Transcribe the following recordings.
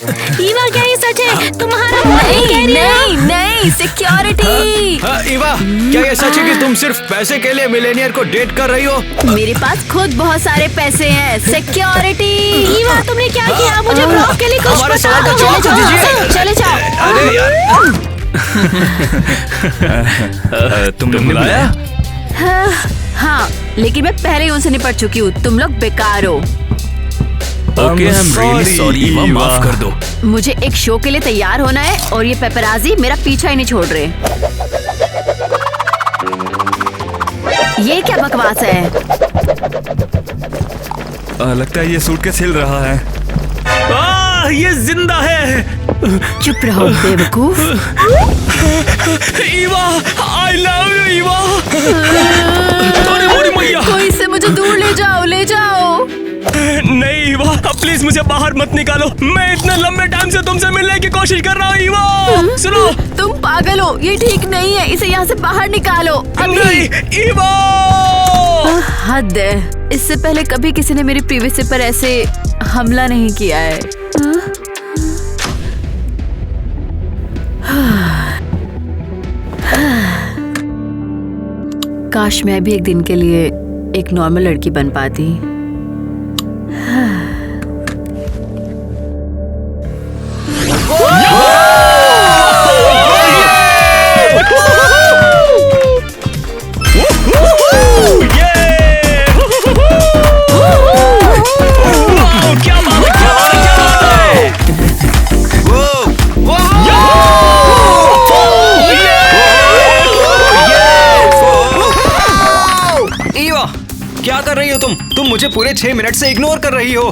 ईवा क्या ये सच है? तुम्हारा नहीं सिक्योरिटी। ईवा, क्या ये सच है कि तुम सिर्फ पैसे के लिए मिलेनियर को डेट कर रही हो? मेरे पास खुद बहुत सारे पैसे हैं। सिक्योरिटी। ईवा तुमने क्या किया? मुझे ब्लॉग के लिए कुछ हमारे सवाल का बताओ। जवाब तो दीजिए। चले जाओ। अरे यार, तुमने बुलाया? हाँ, लेकिन मैं पहले ही उनसे निपट चुकी हूँ। तुम लोग बेकार हो। Okay, I am really sorry Eva, माफ कर दो। मुझे एक शो के लिए तैयार होना है और ये पेपराजी मेरा पीछा ही नहीं छोड़ रहे। ये क्या बकवास है? लगता है ये सूटकेस हिल रहा है। ये जिंदा है। चुप रहो बेवकूफ। Eva, I love you Eva. अरे मोरी मैया। कोई से मुझे दूर ले जाओ, ले जाओ। नहीं ईवा, प्लीज मुझे बाहर मत निकालो। मैं इतने लंबे टाइम से तुमसे मिलने की कोशिश कर रहा हूँ ईवा। सुनो, तुम पागल हो, ये ठीक नहीं है। इसे यहाँ से बाहर निकालो अभी। नहीं ईवा। हद है। इससे पहले कभी किसी ने मेरी प्रीवियसी पर ऐसे हमला नहीं किया है। काश मैं भी एक दिन के लिए एक नॉर्मल लड़की बन पाती। क्या कर रही हो तुम मुझे पूरे 6 मिनट से इग्नोर कर रही हो।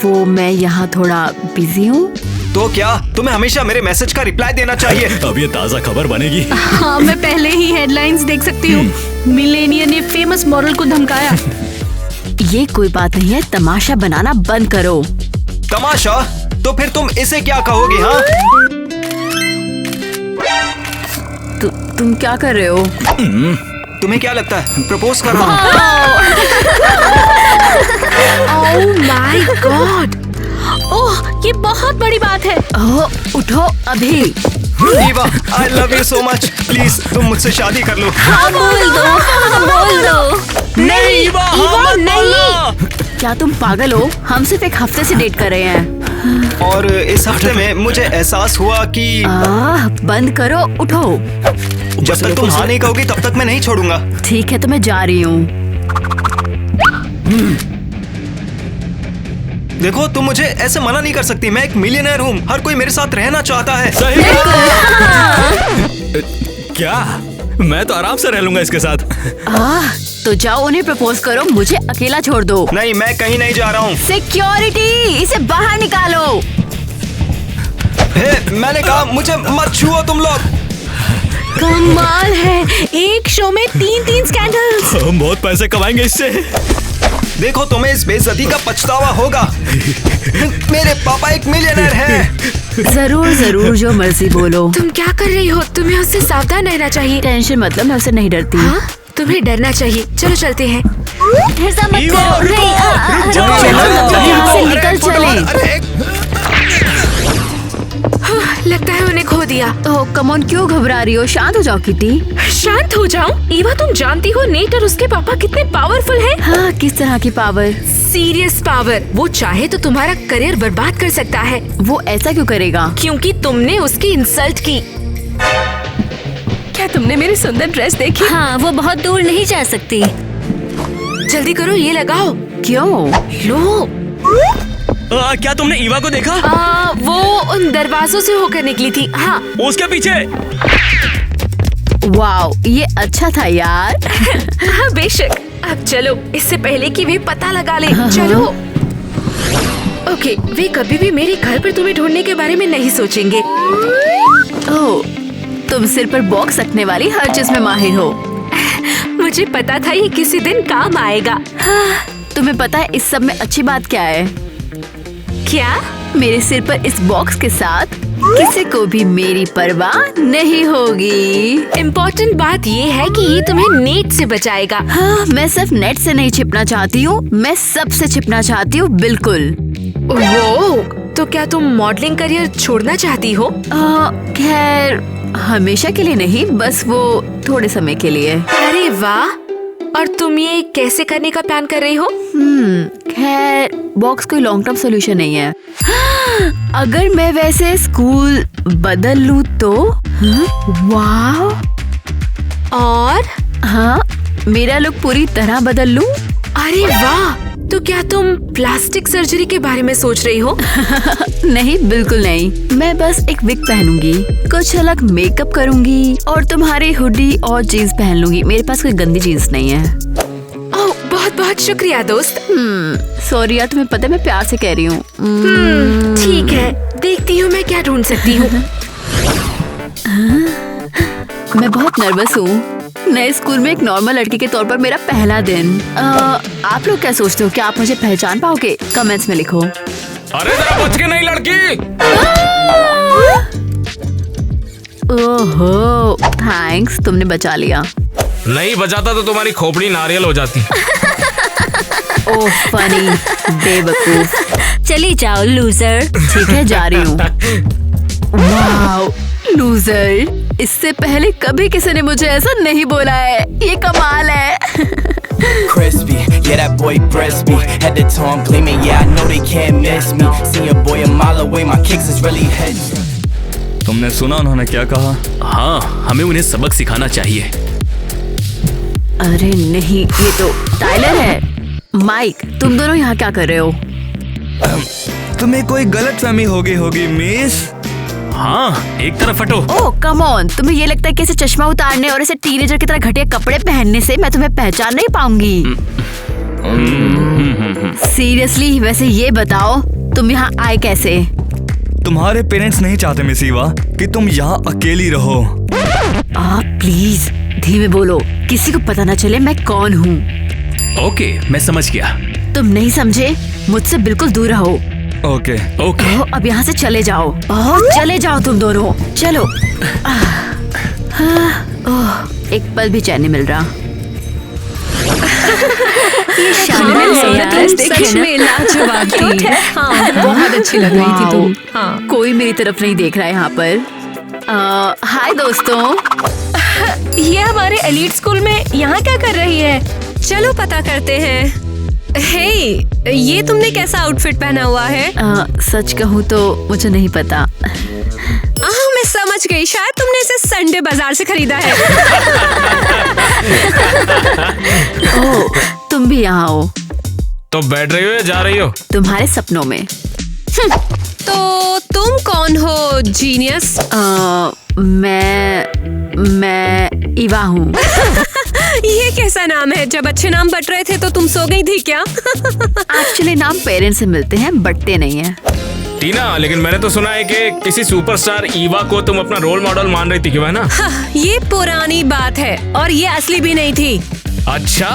वो मैं यहाँ थोड़ा बिजी हूँ। तो क्या तुम्हें हमेशा मेरे मैसेज का रिप्लाई देना चाहिए? अब ये ताज़ा खबर बनेगी। हाँ, मैं पहले ही हेडलाइंस देख सकती हूँ। मिलेनियर ने फेमस मॉडल को धमकाया। ये कोई बात नहीं है, तमाशा बनाना बंद करो। तमाशा? तो फिर तुम इसे क्या कहोगी? हाँ, तुम क्या कर रहे हो? तुम्हें क्या लगता है प्रपोज कर रहा हूँ? Oh my God! ओह, ये बहुत बड़ी बात है। ओह, उठो अभी। Eva, I love you so much. Please तुम मुझसे शादी कर लो। हाँ, बोल दो। नहीं ईवा, हाँ मत बोलना। क्या तुम पागल हो? हम सिर्फ एक हफ्ते से डेट कर रहे हैं। और इस हफ्ते में मुझे एहसास हुआ कि बंद करो, उठो। जब तक तुम हाँ नहीं कहोगी तब तक मैं नहीं छोड़ूंगा। ठीक है, तो मैं जा रही हूँ। देखो, तुम मुझे ऐसे मना नहीं कर सकती। मैं एक मिलियनेयर हूँ, हर कोई मेरे साथ रहना चाहता है। सही। क्या? मैं तो आराम से रह लूंगा इसके साथ। तो जाओ उन्हें प्रपोज करो, मुझे अकेला छोड़ दो। नहीं, मैं कहीं नहीं जा रहा हूँ। सिक्योरिटी, इसे बाहर निकालो। मैंने कहा मुझे मत छुओ तुम लोग। कमाल है, एक शो में 3 स्कैंडल्स। हम बहुत पैसे कमाएंगे इससे। देखो, तुम्हें इस बेइज्जती का पछतावा होगा। मेरे पापा एक मिलियनेयर हैं। जरूर, जो मर्जी बोलो। तुम क्या कर रही हो? तुम्हें उससे सावधान रहना चाहिए। टेंशन मतलब, मैं उससे नहीं डरती। हाँ? तुम्हें डरना चाहिए। चलो चलते हैं। ऐसा मत ईवा, करो। रुको, नहीं, रुक जाओ। चलो, यहाँ से निकल चले। लगता है उन्हें खो दिया। ओह कम ऑन, क्यों घबरा रही हो? शांत हो जाओ किटी। शांत हो जाऊं? ईवा, तुम जानती हो नेट और उसके पापा कितने पावरफुल हैं? हाँ, किस तरह की पावर? Serious power. वो चाहे तो तुम्हारा करियर बर्बाद कर सकता है। वो ऐसा क्यों करेगा? क्योंकि तुमने उसकी इंसल्ट की। क्या तुमने मेरी सुंदर ड्रेस देखी? हाँ, वो बहुत दूर नहीं जा सकती। जल्दी करो, ये लगाओ। क्यों? लो। क्या तुमने ईवा को देखा? वो उन दरवाजों से होकर निकली थी। हाँ। उसके पीछे। वाओ, ये अच्छा था यार। हाँ बेशक। अब चलो, इससे पहले कि वे पता लगा ले। चलो। ओके, वे कभी भी मेरे घर पर तुम्हें ढूंढने के बारे में नहीं सोचेंगे। ओह, तुम सिर पर बॉक्स रखने वाली हर चीज में माहिर हो। मुझे पता था ये किसी दिन काम आएगा। तुम्हें पता है इस सब में अच्छी बात क्या है? क्या? मेरे सिर पर इस बॉक्स के साथ किसी को भी मेरी परवाह नहीं होगी। इम्पोर्टेंट बात ये है कि ये तुम्हें नेट से बचाएगा। हाँ, मैं सिर्फ नेट से नहीं छिपना चाहती हूँ, मैं सबसे छिपना चाहती हूँ। बिल्कुल। वो तो क्या तुम मॉडलिंग करियर छोड़ना चाहती हो? खैर हमेशा के लिए नहीं, बस वो थोड़े समय के लिए। अरे वाह! और तुम ये कैसे करने का प्लान कर रही हो? खैर बॉक्स कोई लॉन्ग टर्म सोल्यूशन नहीं है। अगर मैं वैसे स्कूल बदल लूं तो वाह! और हाँ, मेरा लुक पूरी तरह बदल लूं। अरे वाह! तो क्या तुम प्लास्टिक सर्जरी के बारे में सोच रही हो? नहीं, बिल्कुल नहीं। मैं बस एक विग पहनूंगी, कुछ अलग मेकअप करूंगी और तुम्हारी हुडी और जीन्स पहन लूंगी। मेरे पास कोई गंदी जीन्स नहीं है। ओह, बहुत बहुत शुक्रिया दोस्त। सॉरी यार, तुम्हें पता है मैं प्यार से कह रही हूँ। ठीक है, देखती हूँ मैं क्या ढूंढ सकती हूँ। मैं बहुत नर्वस हूँ। नए स्कूल में एक नॉर्मल लड़की के तौर पर मेरा पहला दिन। आप लोग क्या सोचते हो? क्या आप मुझे पहचान पाओगे? कमेंट्स में लिखो। अरे जरा बच के नहीं लड़की। ओहो, थैंक्स, तुमने बचा लिया। नहीं बचाता तो तुम्हारी खोपड़ी नारियल हो जाती। ओह फनी, बेवकूफ। चली जाओ लूजर। ठीक है, जा रही हूँ। Wow, loser. इससे पहले कभी किसी ने मुझे ऐसा नहीं बोला है। ये कमाल है। Crispy, yeah that boy breast me. Head to toe I'm gleaming, yeah I know they can't miss me. See a boy a mile away, my kicks is really heavy. तुमने सुना उन्होंने क्या कहा? हाँ, हमें उन्हें सबक सिखाना चाहिए। अरे नहीं, ये तो टाइलर है। माइक, तुम दोनों यहाँ क्या कर रहे हो? तुम्हें कोई गलतफहमी होगी मिस। हाँ, एक तरफ हटो। ओह कम ऑन, तुम्हें ये लगता है कि ऐसे चश्मा उतारने और ऐसे टीनेजर की तरह घटिया कपड़े पहनने से मैं तुम्हें पहचान नहीं पाऊंगी? सीरियसली, वैसे ये बताओ तुम यहाँ आए कैसे? तुम्हारे पेरेंट्स नहीं चाहते मिस ईवा कि तुम यहाँ अकेली रहो। प्लीज धीमे बोलो, किसी को पता न चले मैं कौन हूँ। ओके, मैं समझ गया। तुम नहीं समझे? मुझसे बिल्कुल दूर रहो। ओके। अब यहाँ से चले जाओ। चले जाओ तुम दोनों, चलो। एक पल भी चैन नहीं मिल रहा। ये शानदार सच में लाजवाब थी। हाँ, बहुत अच्छी लग रही थी तुम। हाँ, कोई मेरी तरफ नहीं देख रहा है यहाँ पर। हाय दोस्तों। ये हमारे एलीट स्कूल में यहाँ क्या कर रही है? चलो पता करते हैं। हे, ये तुमने कैसा आउटफिट पहना हुआ है? सच कहूँ तो मुझे नहीं पता। मैं समझ गई, शायद तुमने इसे संडे बाजार से खरीदा है। ओह, तुम भी यहाँ हो? तो बैठ रही हो या जा रही हो? तुम्हारे सपनों में। तो तुम कौन हो जीनियस? मैं ईवा हूँ। ये कैसा नाम है? जब अच्छे नाम बट रहे थे तो तुम सो गई थी क्या? एक्चुअली नाम पेरेंट्स से मिलते हैं, बटते नहीं है। टीना, लेकिन मैंने तो सुना है कि किसी सुपरस्टार ईवा को तुम अपना रोल मॉडल मान रही थी, क्यों है ना? ये पुरानी बात है और ये असली भी नहीं थी। अच्छा,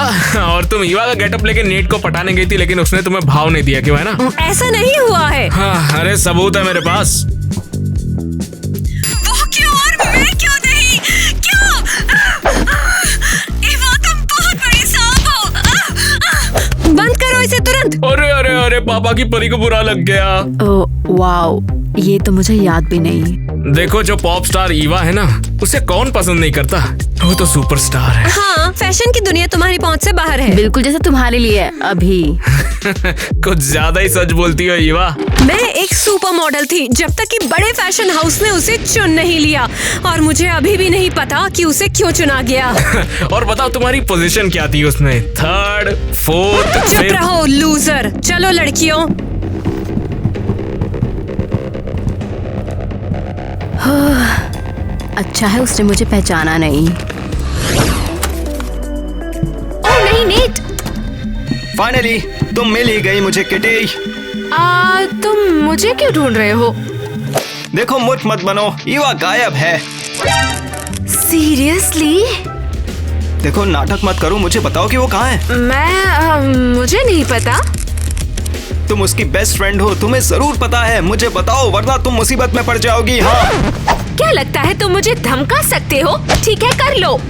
और तुम ईवा का गेटअप लेके नेट को पटाने गई थी, लेकिन उसने तुम्हें भाव नहीं दिया, क्यों है ना? ऐसा नहीं हुआ है। हाँ, अरे सबूत है मेरे पास। वो क्यों और मैं क्यों नहीं? क्यों? ईवा, तुम बहुत बड़ी सांप हो। बंद करो इसे तुरंत। अरे अरे अरे, पापा की परी को बुरा लग गया। ओह वाओ, ये तो मुझे याद भी नहीं। देखो, जो पॉप स्टार ईवा है ना, उसे कौन पसंद नहीं करता? वो तो सुपरस्टार है। हाँ, फैशन की दुनिया तुम्हारी पहुंच से बाहर है। बिल्कुल जैसे तुम्हारे लिए अभी। कुछ ज्यादा ही सच बोलती हो ईवा। मैं एक सुपर मॉडल थी जब तक कि बड़े फैशन हाउस ने उसे चुन नहीं लिया, और मुझे अभी भी नहीं पता कि उसे क्यों चुना गया। और बताओ तुम्हारी पोजीशन क्या थी उसमें? Third, fourth? चुप रहो लूजर। चलो लड़कियों। अच्छा है उसने मुझे पहचाना नहीं। ओह नहीं नेट, फाइनली तुम मिल ही गई मुझे किटी। तुम मुझे क्यों ढूंढ रहे हो? देखो मुठ मत बनो, ईवा गायब है। सीरियसली? देखो नाटक मत करो, मुझे बताओ कि वो कहाँ है। मुझे नहीं पता। तुम उसकी बेस्ट फ्रेंड हो, तुम्हें जरूर पता है। मुझे बताओ वरना तुम मुसीबत में पड़ जाओगी। हाँ, क्या लगता है तुम मुझे धमका सकते हो? ठीक है, कर लो।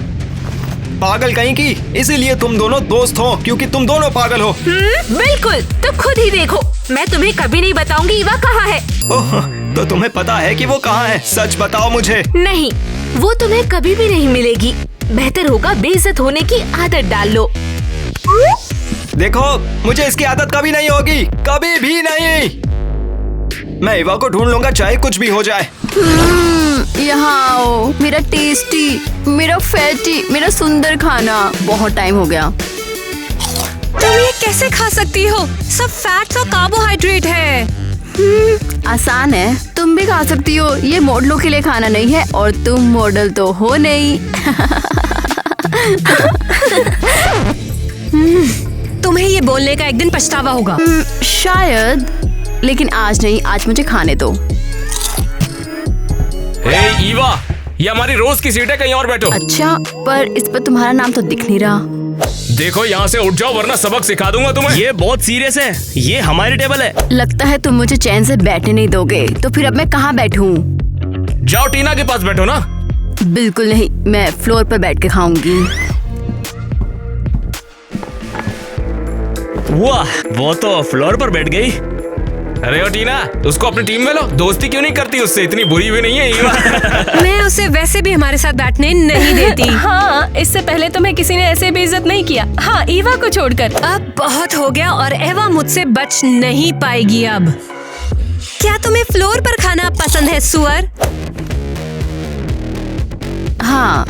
पागल कहीं की, इसीलिए तुम दोनों दोस्त हो, क्योंकि तुम दोनों पागल हो। बिल्कुल, तो खुद ही देखो। मैं तुम्हें कभी नहीं बताऊंगी ईवा कहाँ है। ओह, तो तुम्हें पता है कि वो कहाँ है? सच बताओ मुझे। नहीं, वो तुम्हें कभी भी नहीं मिलेगी। बेहतर होगा बेइज्जत होने की आदत डाल लो। देखो, मुझे इसकी आदत कभी नहीं होगी, कभी भी नहीं। मैं ईवा को ढूंढ लूंगा, चाहे कुछ भी हो जाए। यहाँ आओ, मेरा टेस्टी, मेरा फैटी, मेरा सुंदर खाना। बहुत टाइम हो गया। तुम ये कैसे खा सकती हो? सब फैट्स और कार्बोहाइड्रेट है। आसान है, तुम भी खा सकती हो। ये मॉडलों के लिए खाना नहीं है और तुम मॉडल तो हो नहीं। तुम्हें ये बोलने का एक दिन पछतावा होगा। शायद, लेकिन आज नहीं। आज मुझे खाने दो। हे ईवा, ये हमारी रोज की सीट है, कहीं और बैठो। अच्छा, पर इस पर तुम्हारा नाम तो दिख नहीं रहा। देखो, यहाँ से उठ जाओ वरना सबक सिखा दूंगा तुम्हें। ये बहुत सीरियस है, ये हमारी टेबल है। लगता है तुम मुझे चैन से बैठने नहीं दोगे, तो फिर अब मैं कहाँ बैठूं? जाओ टीना के पास बैठो ना। बिल्कुल नहीं, मैं फ्लोर पर बैठ के खाऊंगी। वाह, वो तो फ्लोर पर बैठ गई। अरे ओ टीना, उसको अपनी टीम में लो। दोस्ती क्यों नहीं करती उससे? इतनी बुरी भी नहीं है ईवा। मैं उसे वैसे भी हमारे साथ बैठने नहीं देती। हाँ, इससे पहले तुम्हें किसी ने ऐसे बेइज्जत नहीं किया। हाँ, ईवा को छोड़कर। अब बहुत हो गया और एवा मुझसे बच नहीं पाएगी अब। क्या तुम्हें फ्लोर पर खाना पसंद है सुअर? हाँ।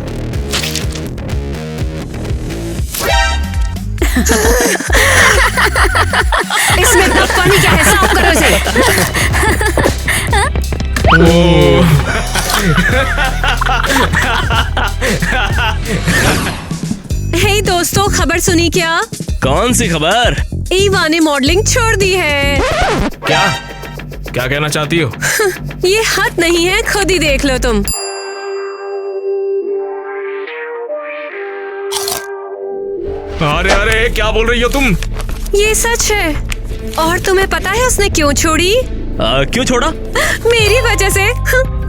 इसमें इतना फनी क्या है? साफ करो इसे। हे दोस्तों, खबर सुनी क्या? कौन सी खबर? ईवा ने मॉडलिंग छोड़ दी है। क्या क्या कहना चाहती हो? ये हद नहीं है, खुद ही देख लो तुम। अरे अरे, क्या बोल रही हो तुम? ये सच है। और तुम्हें पता है उसने क्यों छोड़ी? क्यों छोड़ा? मेरी वजह से।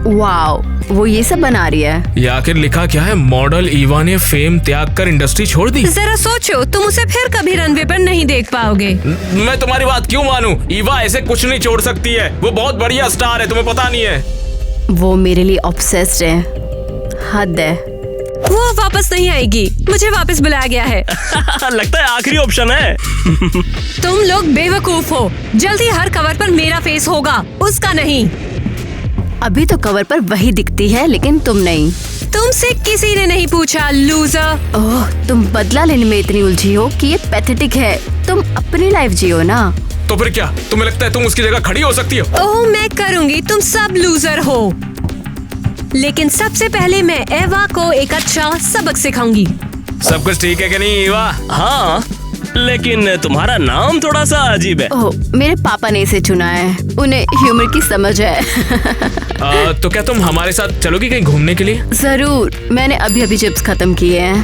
वाओ, वो ये सब बना रही है। ये आखिर लिखा क्या है? मॉडल ईवा ने फेम त्याग कर इंडस्ट्री छोड़ दी। जरा सोचो, तुम उसे फिर कभी रनवे पर नहीं देख पाओगे। मैं तुम्हारी बात क्यों मानूं? ईवा ऐसे कुछ नहीं छोड़ सकती है। वो बहुत बढ़िया स्टार है, तुम्हें पता नहीं है? वो मेरे लिए ऑब्सेस्ड है। हद है। वो वापस नहीं आएगी। मुझे वापस बुलाया गया है। लगता है आखिरी ऑप्शन है। तुम लोग बेवकूफ हो। जल्दी हर कवर पर मेरा फेस होगा, उसका नहीं। अभी तो कवर पर वही दिखती है, लेकिन तुम नहीं। तुमसे किसी ने नहीं पूछा, लूजर। ओह, तुम बदला लेने में इतनी उलझी हो कि ये पैथेटिक है। तुम अपनी लाइफ जियो ना। तो फिर क्या तुम्हें लगता है तुम उसकी जगह खड़ी हो सकती हो? ओह, मैं करूंगी। तुम सब लूजर हो। लेकिन सबसे पहले मैं एवा को एक अच्छा सबक सिखाऊंगी। सब कुछ ठीक है कि नहीं ईवा? हाँ, लेकिन तुम्हारा नाम थोड़ा सा अजीब है। ओह, मेरे पापा ने इसे चुना है। उन्हें ह्यूमर की समझ है। तो क्या तुम हमारे साथ चलोगी कहीं घूमने के लिए? जरूर। मैंने अभी अभी चिप्स खत्म किए हैं।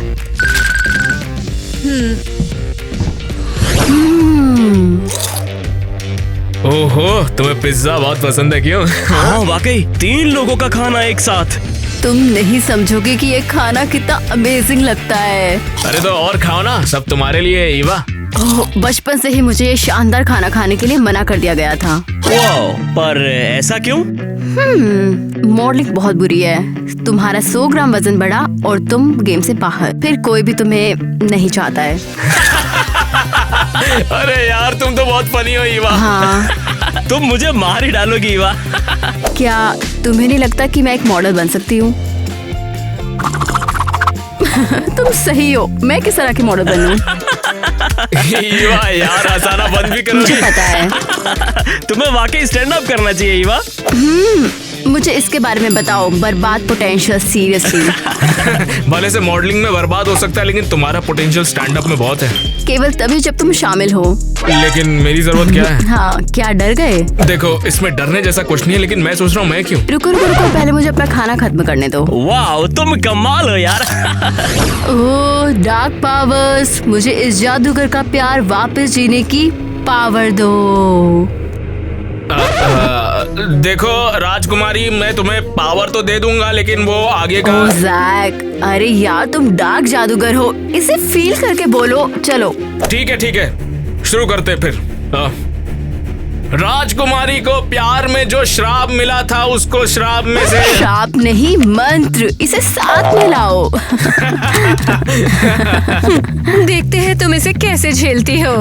ओहो, तुम्हें पिज्जा बहुत पसंद है क्यों? हाँ वाकई, 3 लोगों का खाना एक साथ। तुम नहीं समझोगे कि ये खाना कितना अमेजिंग लगता है। अरे तो और खाओ ना, सब तुम्हारे लिए है ईवा। ओह, बचपन से ही मुझे ये शानदार खाना खाने के लिए मना कर दिया गया था। वाओ, पर ऐसा क्यों? मॉडलिंग बहुत बुरी है। तुम्हारा 100 ग्राम वजन बढ़ा और तुम गेम से बाहर। फिर कोई भी तुम्हें नहीं चाहता है। अरे यार, तुम तो बहुत फनी हो ईवा। हाँ। तुम मुझे मार ही डालोगी ईवा। क्या तुम्हें नहीं लगता कि मैं एक मॉडल बन सकती हूँ? तुम सही हो। मैं किस तरह की मॉडल बनूं? ईवा यार, हंसाना बंद भी करो। मुझे पता है। तुम्हें वाकई स्टैंड अप करना चाहिए ईवा। मुझे इसके बारे में बताओ। बर्बाद पोटेंशियल, सीरियसली। भले से मॉडलिंग में बर्बाद हो सकता है, लेकिन तुम्हारा पोटेंशियल स्टैंड अप में बहुत है। केवल तभी जब तुम शामिल हो। लेकिन मेरी जरूरत क्या है? हाँ, क्या डर गए? देखो, इसमें डरने जैसा कुछ नहीं है, लेकिन मैं सोच रहा हूँ मैं क्यों। रुको रुको रुको, पहले मुझे अपना खाना खत्म करने दो। वाह, तुम कमाल हो यार। ओह, डार्क पावर्स, मुझे इस जादूगर का प्यार वापस जीने की पावर दो। देखो राजकुमारी, मैं तुम्हें पावर तो दे दूंगा, लेकिन वो आगे का। ओह जैक, अरे यार तुम डार्क जादूगर हो, इसे फील करके बोलो। चलो ठीक है, शुरू करते हैं फिर। राजकुमारी को प्यार में जो श्राप मिला था उसको श्राप में से श्राप नहीं, मंत्र। इसे साथ में लाओ। देखते हैं तुम इसे कैसे झेलती हो।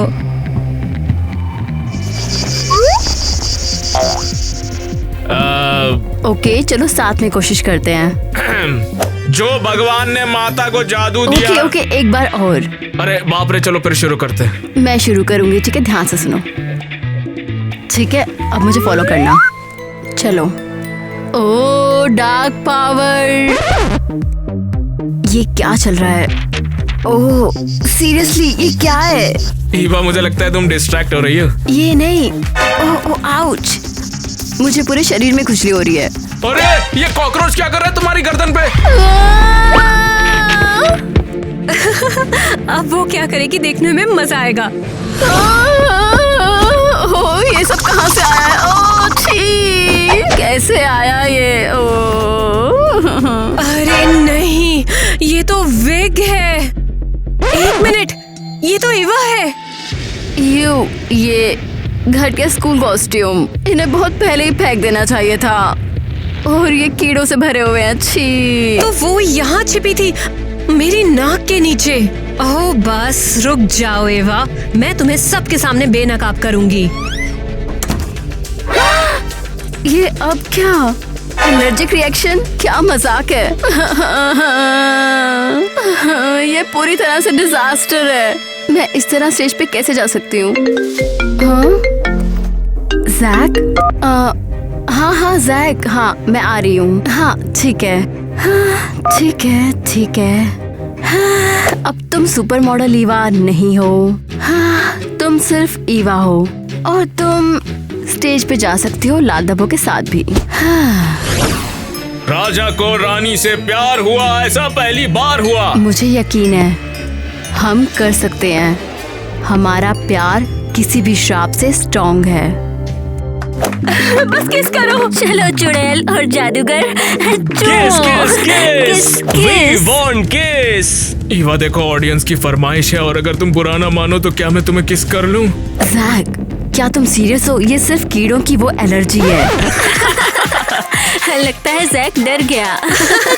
ओके, चलो साथ में कोशिश करते हैं। जो भगवान ने माता को जादू दिया। ओके, एक बार और। अरे बाप रे, चलो फिर शुरू करते हैं। मैं शुरू करूंगी, ठीक है? ध्यान से सुनो। ठीक है, अब मुझे फॉलो करना। चलो। ओ डार्क पावर, ये क्या चल रहा है? ओह सीरियसली, ये क्या है? ईवा, मुझे लगता है तुम डिस्ट्रैक्ट हो रही हो। ये नहीं। ओह आउच, मुझे पूरे शरीर में खुजली हो रही है। अरे ये कॉकरोच क्या कर रहा है तुम्हारी गर्दन पे? अब वो क्या करेगी देखने में मजा आएगा। ओह, ये सब कहाँ से आया है? ओह छी, कैसे आया ये? ओह अरे नहीं, ये तो विग है। एक मिनट, ये तो ईवा है। ये घर के स्कूल कॉस्ट्यूम, इन्हें बहुत पहले ही फेंक देना चाहिए था। और ये कीड़ों से भरे हुए हैं। छी। तो वो यहाँ छिपी थी मेरी नाक के नीचे। ओह बस रुक जाओ एवा, मैं तुम्हें सबके सामने बेनकाब करूंगी। ये अब क्या? Allergic reaction? क्या मजाक है। ये पूरी तरह से डिजास्टर है। मैं इस तरह स्टेज पे कैसे जा सकती हूँ? जैक? हाँ जैक, हाँ मैं आ रही हूँ। हाँ ठीक है, ठीक है। हाँ, अब तुम सुपर मॉडल ईवा नहीं हो। हाँ, तुम सिर्फ ईवा हो और तुम स्टेज पे जा सकती हो लाल धब्बों के साथ भी। हाँ। राजा को रानी से प्यार हुआ, ऐसा पहली बार हुआ। मुझे यकीन है हम कर सकते हैं। हमारा प्यार किसी भी श्राप से स्ट्रॉन्ग है। बस किस करो। चलो चुड़ैल और जादूगर, किस We want kiss। ईवा देखो, ऑडियंस की फरमाइश है और अगर तुम बुरा ना मानो तो क्या मैं तुम्हें किस कर लूं? जैक, क्या तुम सीरियस हो? ये सिर्फ कीड़ों की वो एलर्जी है। लगता है जैक डर गया।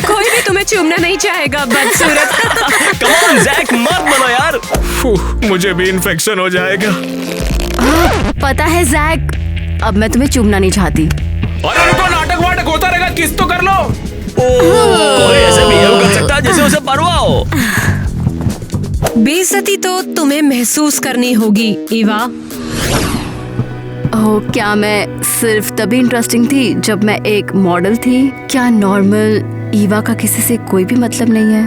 कोई भी तुम्हें चूमना नहीं चाहेगा बदसूरत। Come on, जैक मत बनो यार। मुझे भी इन्फेक्शन हो जाएगा। पता है जैक, अब मैं तुम्हें चूमना नहीं चाहती। अरे रुको, नाटक वाटक होता रहेगा, किस तो कर लो। कोई ऐसे बिहेव कर सकता है जैसे उसे परवाह हो। बेइज्जती तो तुम्हें महसूस करनी होगी ईवा। ओह, क्या मैं सिर्फ तभी इंटरेस्टिंग थी जब मैं एक मॉडल थी? क्या नॉर्मल ईवा का किसी से कोई भी मतलब नहीं है?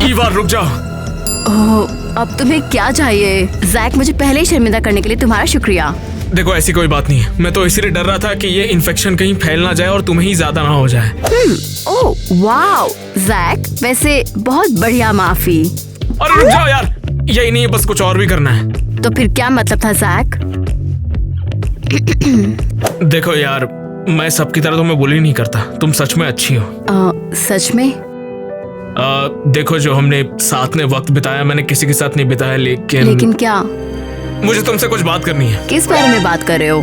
ईवा रुक जा। ओह, अब तुम्हें क्या चाहिए? जैक, मुझे पहले ही शर्मिंदा करने के लिए तुम्हारा शुक्रिया। देखो ऐसी कोई बात नहीं है, मैं तो इसीलिए डर रहा था कि ये इन्फेक्शन कहीं फैल ना जाए और तुम्हें ही ज्यादा ना हो जाए। ओह वाओ जैक, वैसे बहुत बढ़िया माफी। अरे रुक जाओ यार, यही नहीं है, बस कुछ और भी करना है। तो फिर क्या मतलब था जैक? देखो यार, मैं सबकी तरह तुम्हें बुली नहीं करता, तुम सच में अच्छी हो। सच में? देखो, जो हमने साथ में वक्त बिताया मैंने किसी के साथ नहीं बिताया, लेकिन क्या? मुझे तुमसे कुछ बात करनी है। किस बारे में बात कर रहे हो?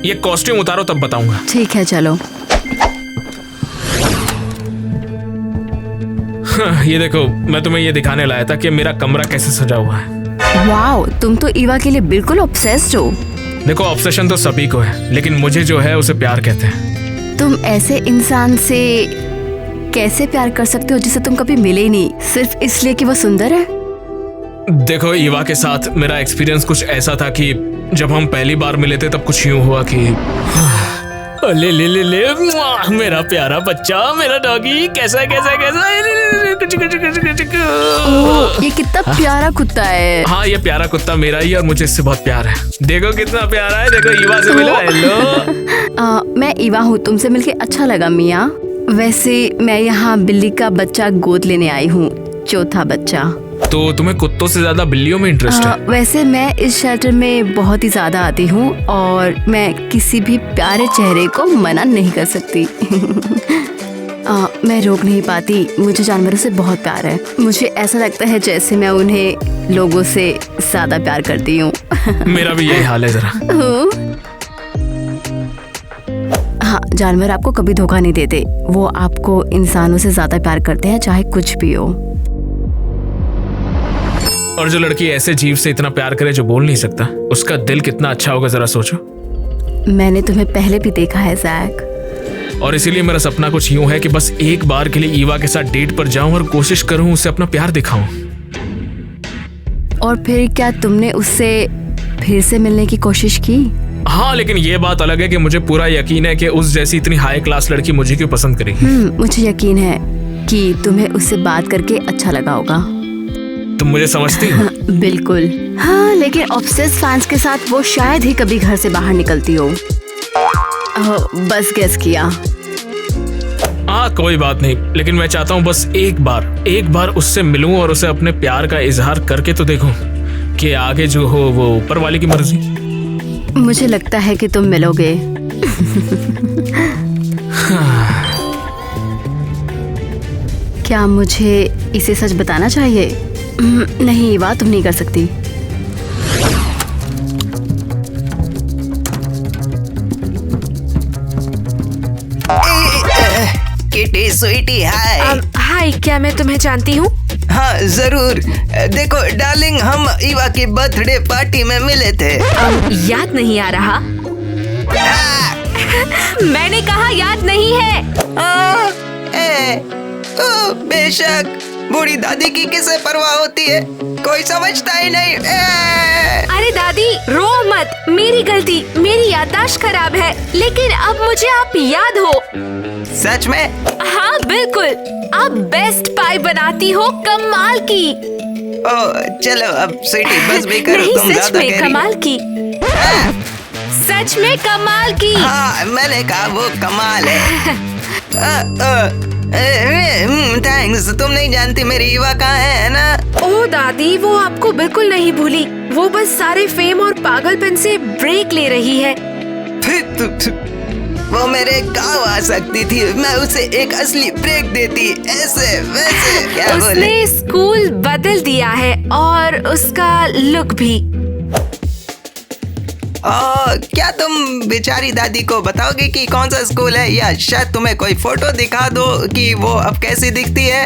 ये कॉस्ट्यूम उतारो तब बताऊंगा। ठीक है चलो। ये देखो, मैं तुम्हें ये दिखाने लाया था कि मेरा कमरा कैसे सजा हुआ है। वाओ, तुम तो ईवा के लिए बिल्कुल ऑब्सेस्ड हो। देखो, ऑब्सेशन तो सभी को है, लेकिन मुझे जो है उसे प्यार कहते हैं। तुम ऐसे इंसान से कैसे प्यार कर सकते हो जिसे तुम कभी मिले ही नहीं, सिर्फ इसलिए कि वो सुंदर है? देखो, ईवा के साथ मेरा एक्सपीरियंस कुछ ऐसा था कि जब हम पहली बार मिले थे तब कुछ यूं हुआ कि ले ले ले ले, मेरा प्यारा बच्चा, मेरा डॉगी, कैसा ये कितना प्यारा कुत्ता है। हाँ, ये प्यारा कुत्ता मेरा ही और मुझे इससे बहुत प्यार है। देखो कितना प्यारा है। देखो, ईवा से मिलो। हेलो। मैं ईवा हूँ, तुमसे मिलके अच्छा लगा मिया। वैसे मैं यहाँ बिल्ली का बच्चा गोद लेने आई हूँ, चौथा बच्चा। तो तुम्हें कुत्तों से ज्यादा बिल्लियों में इंटरेस्ट है? वैसे मैं इस शेल्टर में बहुत ही ज्यादा आती हूँ और मैं किसी भी प्यारे चेहरे को मना नहीं कर सकती। मैं रोक नहीं पाती, मुझे जानवरों से बहुत प्यार है। मुझे ऐसा लगता है जैसे मैं उन्हें लोगों से ज्यादा प्यार करती हूँ। मेरा भी यही हाल है जरा। हाँ, जानवर आपको कभी धोखा नहीं देते। वो आपको इंसानों से ज्यादा प्यार करते हैं, चाहे कुछ भी हो। और जो लड़की ऐसे जीव से इतना प्यार करे जो बोल नहीं सकता, उसका दिल कितना अच्छा होगा जरा सोचो। मैंने तुम्हें पहले भी देखा है जैक। और इसीलिए मेरा सपना कुछ यूं है कि बस एक बार के लिए ईवा के साथ डेट पर जाऊं और कोशिश करूं उसे अपना प्यार दिखाऊं। और फिर क्या तुमने उससे फिर से मिलने की कोशिश की? हाँ, लेकिन ये बात अलग है कि मुझे पूरा यकीन है कि उस जैसी इतनी हाई क्लास लड़की मुझे क्यों पसंद करेगी। मुझे यकीन है कि तुम्हें उससे बात करके अच्छा लगा होगा। तुम मुझे समझती हो? बिल्कुल। हाँ, लेकिन ऑब्सेस फैंस के साथ वो शायद ही कभी घर से बाहर निकलती हो। बस गेस किया। हाँ, कोई बात नहीं, लेकिन मैं चाहता हूँ बस एक बार उससे मिलूं और उसे अपने प्यार का इजहार करके तो देखूं कि आगे जो हो वो ऊपर वाले की मर्जी। मुझे लगता है कि तुम मिलोगे। क्या मुझे इसे सच बताना चाहिए? नहीं ईवा, तुम नहीं कर सकती। किटी स्वीटी हाय। हाय, क्या मैं तुम्हें जानती हूँ? हाँ जरूर। देखो डार्लिंग, हम ईवा की बर्थडे पार्टी में मिले थे। याद नहीं आ रहा? मैंने कहा याद नहीं है। बेशक, बूढ़ी दादी की किसे परवाह होती है, कोई समझता ही नहीं। अरे दादी, रो मत, मेरी गलती, मेरी याददाश्त खराब है, लेकिन अब मुझे आप याद हो। सच में? हाँ बिल्कुल, आप बेस्ट पाई बनाती हो, कमाल की। चलो अब स्वीटी बस भी करो। नहीं, तुम सच ज्यादा में कह रही। कमाल की। सच में कमाल की। हाँ, मैंने कहा वो कमाल है। थैंक्स। तुम नहीं जानती मेरी ईवा कहाँ है ना? ओ दादी, वो आपको बिल्कुल नहीं भूली, वो बस सारे फेम और पागलपन से ब्रेक ले रही है। वो मेरे गाँव आ सकती थी, मैं उसे एक असली ब्रेक देती, ऐसे वैसे। क्या बोले? उसने स्कूल बदल दिया है और उसका लुक भी। क्या तुम बेचारी दादी को बताओगे कि कौन सा स्कूल है, या शायद तुम्हें कोई फोटो दिखा दो कि वो अब कैसी दिखती है?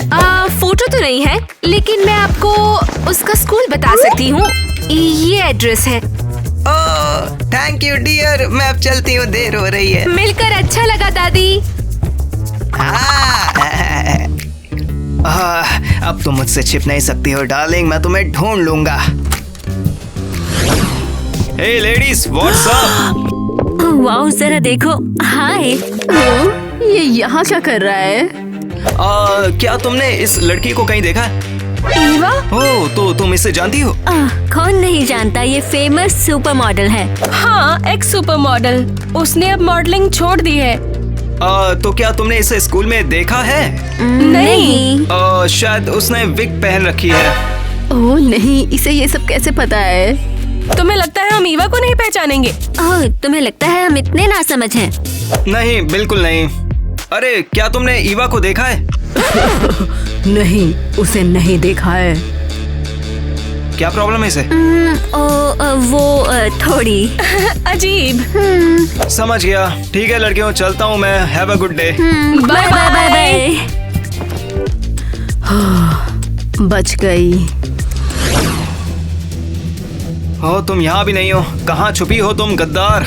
फोटो तो नहीं है, लेकिन मैं आपको उसका स्कूल बता सकती हूँ। ये एड्रेस है। थैंक यू डियर, मैं अब चलती हूँ, देर हो रही है। मिलकर अच्छा लगा दादी। अब तुम मुझसे छिप नहीं सकती हो डार्लिंग, मैं तुम्हें ढूंढ लूंगा। हे लेडीज, व्हाट्स अप? वाओ, जरा देखो। हाय। ये यहाँ क्या कर रहा है? क्या तुमने इस लड़की को कहीं देखा है? ईवा? ओह, तो तुम इसे जानती हो? कौन नहीं जानता, ये फेमस सुपर मॉडल है। हाँ, एक्स सुपर मॉडल। उसने अब मॉडलिंग छोड़ दी है। तो क्या तुमने इसे स्कूल में देखा है? नहीं। शायद उसने विग पहन रखी है। ओह नहीं, इसे ये सब कैसे पता है? तुम्हें लगता है हम ईवा को नहीं पहचानेंगे? ओह, तुम्हें लगता है हम इतने नासमझ हैं? नहीं, बिल्कुल नहीं। अरे, क्या तुमने ईवा को देखा है? नहीं, उसे नहीं देखा है। क्या प्रॉब्लम है इसे? वो थोड़ी अजीब। समझ गया। ठीक है लड़कियों, चलता हूँ मैं। Have a good day. Bye bye bye. बच गई। हो, तुम यहाँ भी नहीं हो। कहाँ छुपी हो तुम, गद्दार?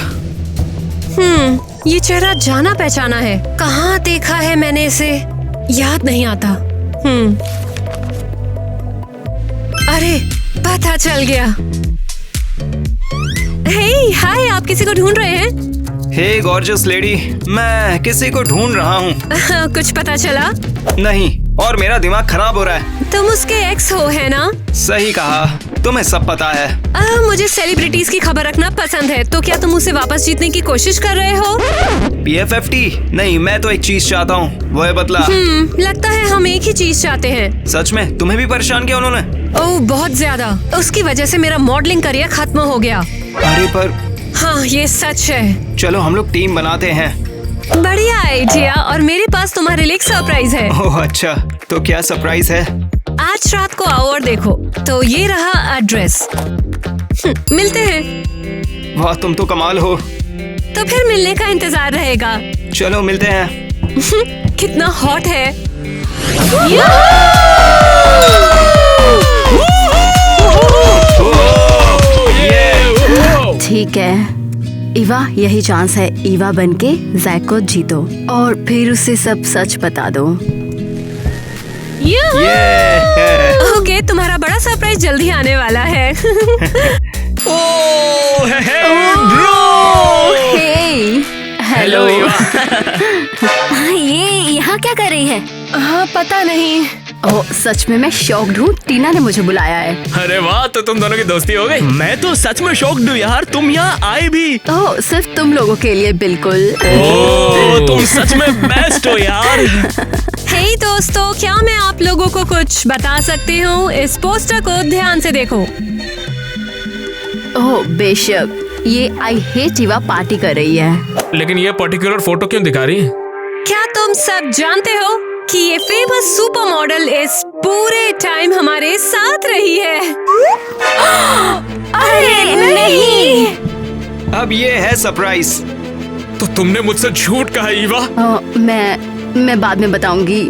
ये चेहरा जाना पहचाना है। कहाँ देखा है मैंने इसे, याद नहीं आता। अरे, पता चल गया। हे, हाय, आप किसी को ढूंढ रहे हैं? हे गॉर्जियस लेडी, मैं किसी को ढूंढ रहा हूँ। कुछ पता चला? नहीं, और मेरा दिमाग खराब हो रहा है। तुम उसके एक्स हो, है ना? सही कहा, तुम्हें सब पता है। मुझे सेलिब्रिटीज की खबर रखना पसंद है, तो क्या तुम उसे वापस जीतने की कोशिश कर रहे हो? PFFT? नहीं, मैं तो एक चीज चाहता हूँ, वो है बदला। लगता है हम एक ही चीज चाहते हैं। सच में? तुम्हें भी परेशान किया उन्होंने? ओह, बहुत ज्यादा। उसकी वजह से मेरा मॉडलिंग करियर खत्म हो गया। अरे पर। हाँ, ये सच है। चलो हम लोग टीम बनाते हैं। बढ़िया आइडिया, और मेरे पास तुम्हारे लिए एक सरप्राइज है। ओह अच्छा, तो क्या सरप्राइज है? आज रात को आओ और देखो। तो ये रहा एड्रेस। मिलते हैं। वाह, तुम तो कमाल हो। तो फिर मिलने का इंतजार रहेगा। चलो मिलते हैं। कितना हॉट है। ठीक है ईवा, यही चांस है। ईवा बनके जैक को जीतो और फिर उसे सब सच बता दो। ओके, तुम्हारा बड़ा सरप्राइज जल्दी आने वाला है। हेलो ये यहाँ क्या कर रही है? हाँ पता नहीं। ओह सच में मैं शॉक्ड हूँ, टीना ने मुझे बुलाया है। अरे वाह, तो तुम दोनों की दोस्ती हो गई। मैं तो सच में शॉक्ड हूँ यार, तुम यहाँ आए भी। ओह सिर्फ तुम लोगों के लिए बिल्कुल। ओह तुम सच में बेस्ट हो यार। हे दोस्तों, क्या मैं आप लोगों को कुछ बता सकती हूँ? इस पोस्टर को ध्यान से देखो। ओह बेशक, ये आई हेट ईवा पार्टी कर रही है। लेकिन ये पर्टिकुलर फोटो क्यों दिखा रही है? क्या तुम सब जानते हो कि ये फेमस सुपर मॉडल इस पूरे टाइम हमारे साथ रही है? अरे नहीं। अब ये है सरप्राइज। तो तुमने मुझसे झूठ कहा ईवा। मैं बाद में बताऊंगी।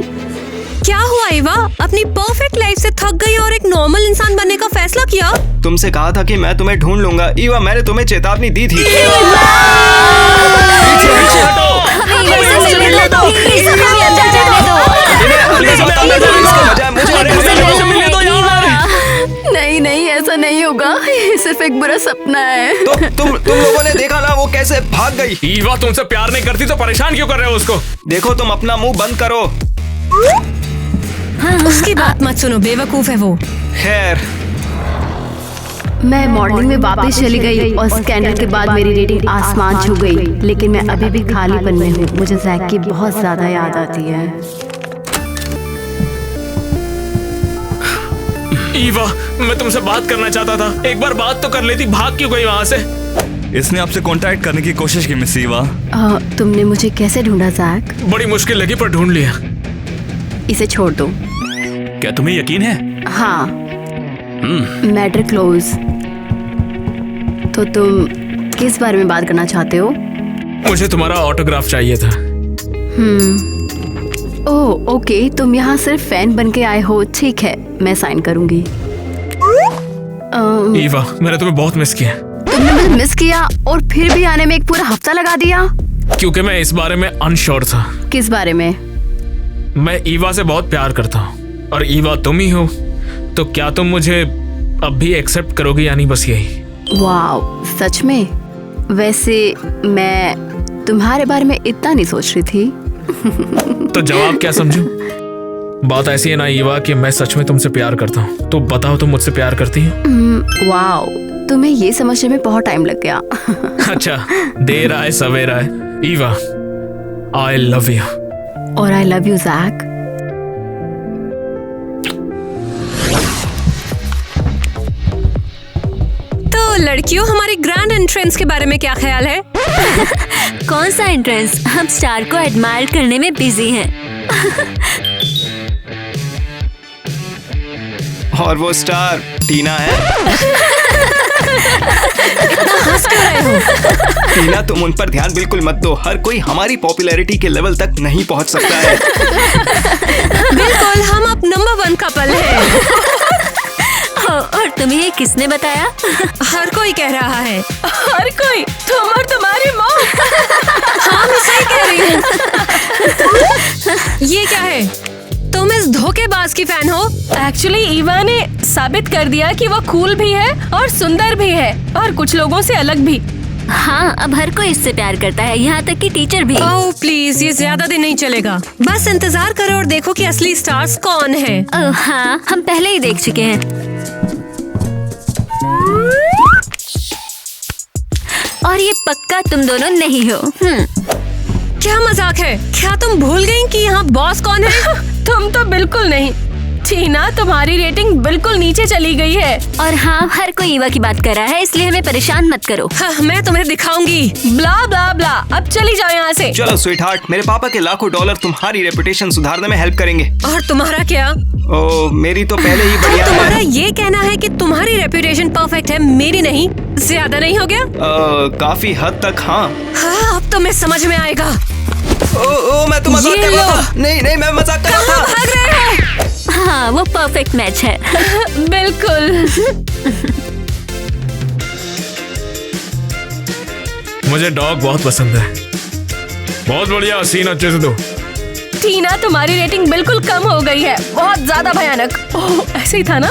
क्या हुआ ईवा? अपनी परफेक्ट लाइफ से थक गई और एक नॉर्मल इंसान बनने का फैसला किया? तुमसे कहा था कि मैं तुम्हें ढूंढ लूंगा। ईवा, मैंने तुम्हें चेतावनी दी थी। नहीं नहीं, ऐसा नहीं होगा, ये सिर्फ एक बुरा सपना है। तो तुम लोगों ने देखा ना वो कैसे भाग गई। ईवा तुमसे प्यार नहीं करती तो परेशान क्यों कर रहे हो उसको? देखो तुम अपना मुंह बंद करो। उसकी बात मत सुनो, बेवकूफ है वो। खैर, मैं मॉडलिंग में वापस चली गई और स्कैंडल के बाद मेरी रेटिंग आसमान छू गई, लेकिन मैं अभी भी खालीपन में हूँ। मुझे जैक की बहुत ज्यादा याद आती है। ईवा, मैं तुमसे बात करना चाहता था। एक बार बात तो कर लेती, भाग क्यों गई वहाँ से? इसने आपसे कांटेक्ट करने की कोशिश की मिस ईवा। तुमने मुझे कैसे ढूंढा जैक? बड़ी मुश्किल लगी पर ढूंढ लिया। इसे छोड़ दो। क्या तुम्हें यकीन है? हाँ, मैटर क्लोज। तो तुम किस बारे में बात करना चाहते हो? मुझे तुम्हारा ऑटोग्राफ चाहिए था। ओह ओके, तुम यहाँ सिर्फ फैन बन के आए हो। ठीक है, मैं साइन करूंगी। ईवा, मैंने तुम्हें बहुत मिस किया। तुमने मुझे मिस किया और फिर भी आने में एक पूरा हफ्ता लगा दिया? क्योंकि मैं इस बारे में अनश्योर था। किस बारे में? मैं ईवा से बहुत प्यार करता हूँ और ईवा तुम ही हो। तो क्या तुम मुझे अब भी एक्सेप्ट करोगी या नहीं, बस यही? वाव, सच में? वैसे मैं तुम्हारे बारे में इतना नहीं सोच रही थी। तो जवाब क्या समझूं? बात ऐसी है ना ईवा कि मैं सच में तुमसे प्यार करता हूँ। तो बताओ, तुम मुझसे प्यार करती हो? वाव, तुम्हें ये समझने में बहुत टाइम लग गया। अच्छा, देर आए सवेर आए। Eva, I love you. और आई लव यू जैक। तो लड़कियों, हमारी ग्रैंड एंट्रेंस के बारे में क्या ख्याल है? कौन सा एंट्रेंस? हम स्टार को एडमायर करने में बिजी हैं। और वो स्टार टीना है। टीना, तुम उन पर ध्यान बिल्कुल मत दो। हर कोई हमारी पॉपुलैरिटी के लेवल तक नहीं पहुंच सकता है। बिल्कुल, हम अब नंबर 1 कपल हैं। और तुम्हें ये किसने बताया? हर कोई कह रहा है। हर कोई? तुम और तुम्हारी माँ? हाँ, मैं सही कह रही हूँ। ये क्या है? तुम इस धोखेबाज की फैन हो? एक्चुअली ईवा ने साबित कर दिया कि वो कूल भी है और सुंदर भी है और कुछ लोगों से अलग भी। हाँ, अब हर कोई इससे प्यार करता है, यहाँ तक कि टीचर भी। ओह प्लीज, ये ज्यादा दिन नहीं चलेगा। बस इंतजार करो और देखो कि असली स्टार्स कौन है। हाँ, हम पहले ही देख चुके हैं। और ये पक्का तुम दोनों नहीं हो। क्या मजाक है? क्या तुम भूल गई कि यहाँ बॉस कौन है? तुम तो बिल्कुल नहीं। टीना, तुम्हारी रेटिंग बिल्कुल नीचे चली गई है। और हाँ, हर कोई ईवा की बात कर रहा है, इसलिए हमें परेशान मत करो। हाँ, मैं तुम्हें दिखाऊंगी। ब्ला ब्ला ब्ला, अब चली जाओ यहाँ से। चलो स्वीटहार्ट, मेरे पापा के लाखों डॉलर तुम्हारी रेपुटेशन सुधारने में हेल्प करेंगे। और तुम्हारा क्या? ओ, मेरी तो पहले ही बढ़िया तुम्हारा है। ये कहना है कि तुम्हारी रेपुटेशन परफेक्ट है, मेरी नहीं? ज्यादा नहीं हो गया? काफी हद तक हाँ। हाँ, अब तो मैं समझ में आएगा। तो मजाक ये कर रहा लो। था। नहीं नहीं, मैं मजाक कर रहा कहाँ था। भाग रहे हैं? हाँ, वो परफेक्ट मैच है। बिल्कुल। मुझे डॉग बहुत पसंद है। बहुत बढ़िया, सीन अच्छे से दो। टीना, तुम्हारी रेटिंग बिल्कुल कम हो गई है, बहुत ज्यादा भयानक। ओह, ऐसे ही था ना?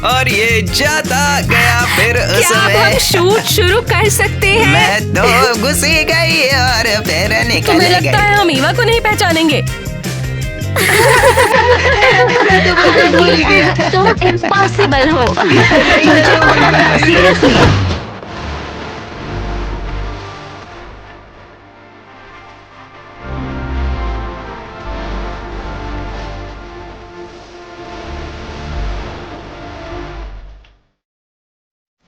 और ये जाता गया फिर क्या अब हम उसमें। शूट शुरू कर सकते हैं? मैं तो घुसी गई और फिर निकल तुम्हें लगता गई। है हम ईवा को नहीं पहचानेंगे? तुम इम्पॉसिबल हो। सीरियसली।